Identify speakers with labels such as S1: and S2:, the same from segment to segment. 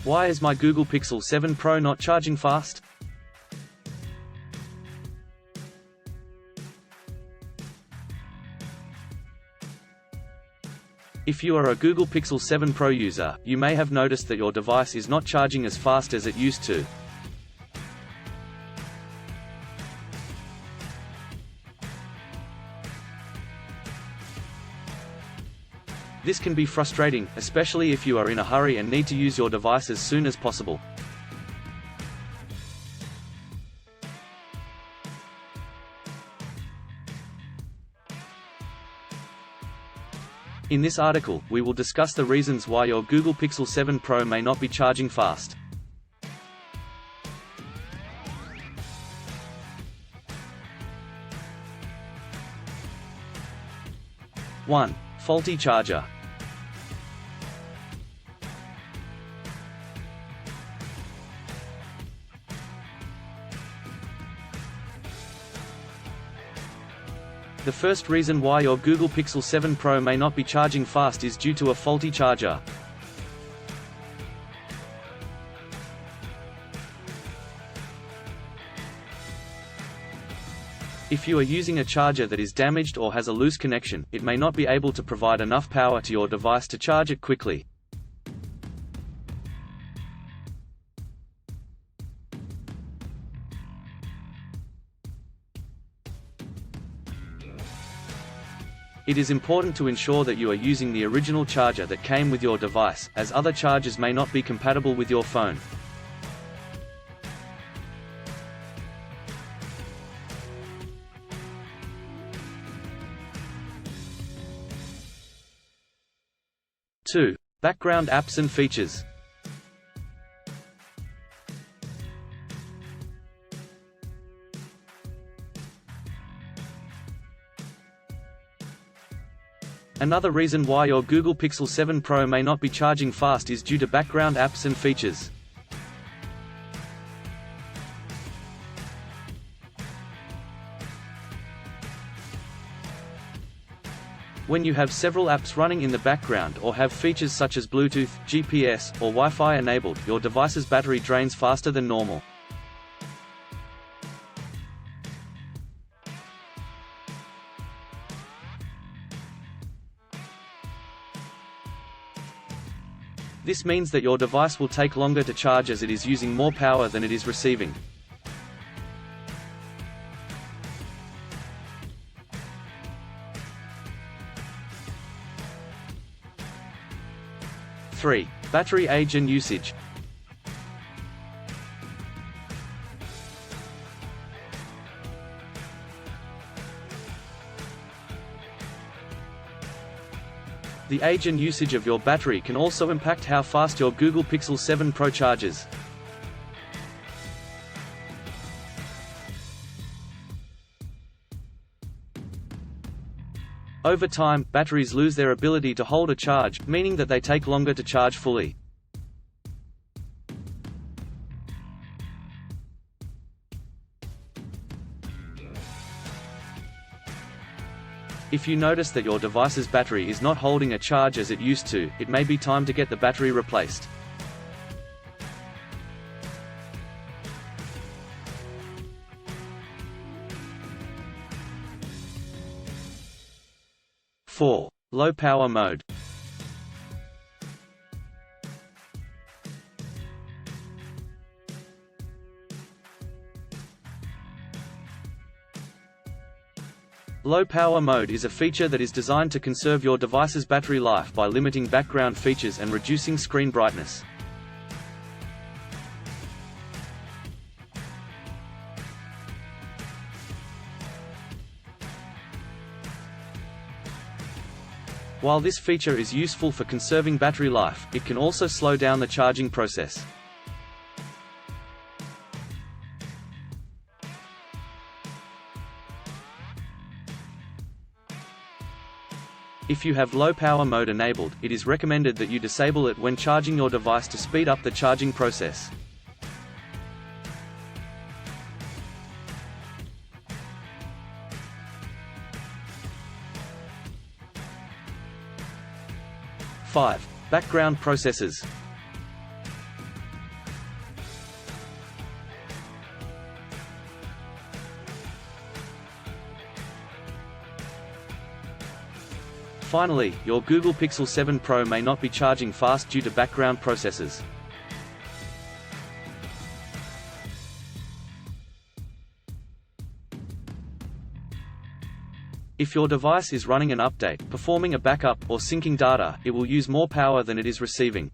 S1: Why is my Google Pixel 7 Pro not charging fast? If you are a Google Pixel 7 Pro user, you may have noticed that your device is not charging as fast as it used to. This can be frustrating, especially if you are in a hurry and need to use your device as soon as possible. In this article, we will discuss the reasons why your Google Pixel 7 Pro may not be charging fast. One. Faulty charger. The first reason why your Google Pixel 7 Pro may not be charging fast is due to a faulty charger. If you are using a charger that is damaged or has a loose connection, it may not be able to provide enough power to your device to charge it quickly. It is important to ensure that you are using the original charger that came with your device, as other chargers may not be compatible with your phone. Two. Background apps and features. Another reason why your Google Pixel 7 Pro may not be charging fast is due to background apps and features. When you have several apps running in the background or have features such as Bluetooth, GPS, or Wi-Fi enabled, your device's battery drains faster than normal. This means that your device will take longer to charge as it is using more power than it is receiving. Three. Battery age and usage. The age and usage of your battery can also impact how fast your Google Pixel 7 Pro charges. Over time, batteries lose their ability to hold a charge, meaning that they take longer to charge fully. If you notice that your device's battery is not holding a charge as it used to, it may be time to get the battery replaced. Four. Low power mode. Low power mode is a feature that is designed to conserve your device's battery life by limiting background features and reducing screen brightness. While this feature is useful for conserving battery life, it can also slow down the charging process. If you have low power mode enabled, it is recommended that you disable it when charging your device to speed up the charging process. Five. Background processes. Finally, your Google Pixel 7 Pro may not be charging fast due to background processes. If your device is running an update, performing a backup, or syncing data, it will use more power than it is receiving.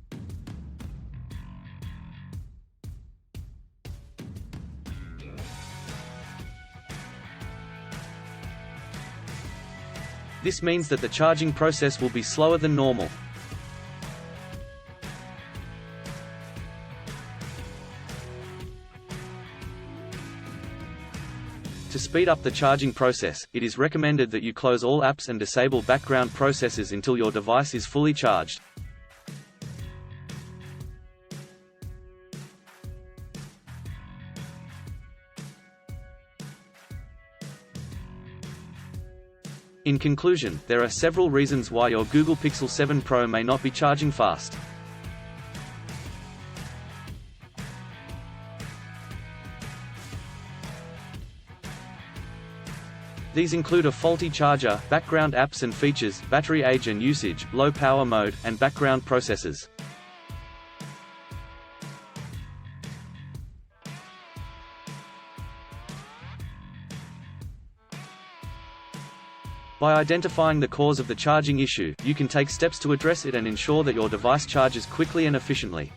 S1: This means that the charging process will be slower than normal. To speed up the charging process, it is recommended that you close all apps and disable background processes until your device is fully charged. In conclusion, there are several reasons why your Google Pixel 7 Pro may not be charging fast. These include a faulty charger, background apps and features, battery age and usage, low power mode, and background processes. By identifying the cause of the charging issue, you can take steps to address it and ensure that your device charges quickly and efficiently.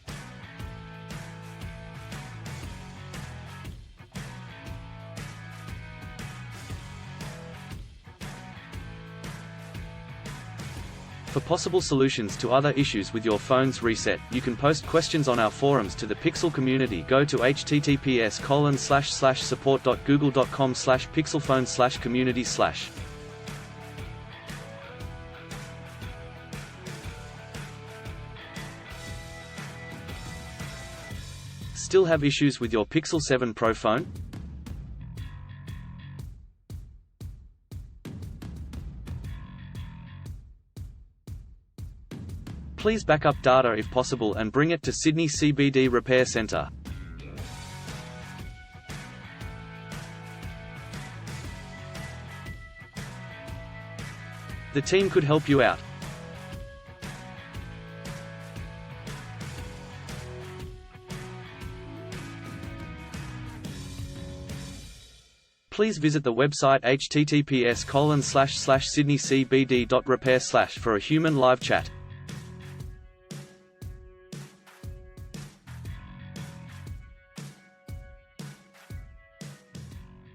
S1: For possible solutions to other issues with your phone's reset, you can post questions on our forums to the Pixel community. Go to https://support.google.com/pixelphone/community/. Still have issues with your Pixel 7 Pro phone? Please back up data if possible and bring it to Sydney CBD Repair Centre. The team could help you out. Please visit the website https://sydneycbd.repair/ for a human live chat.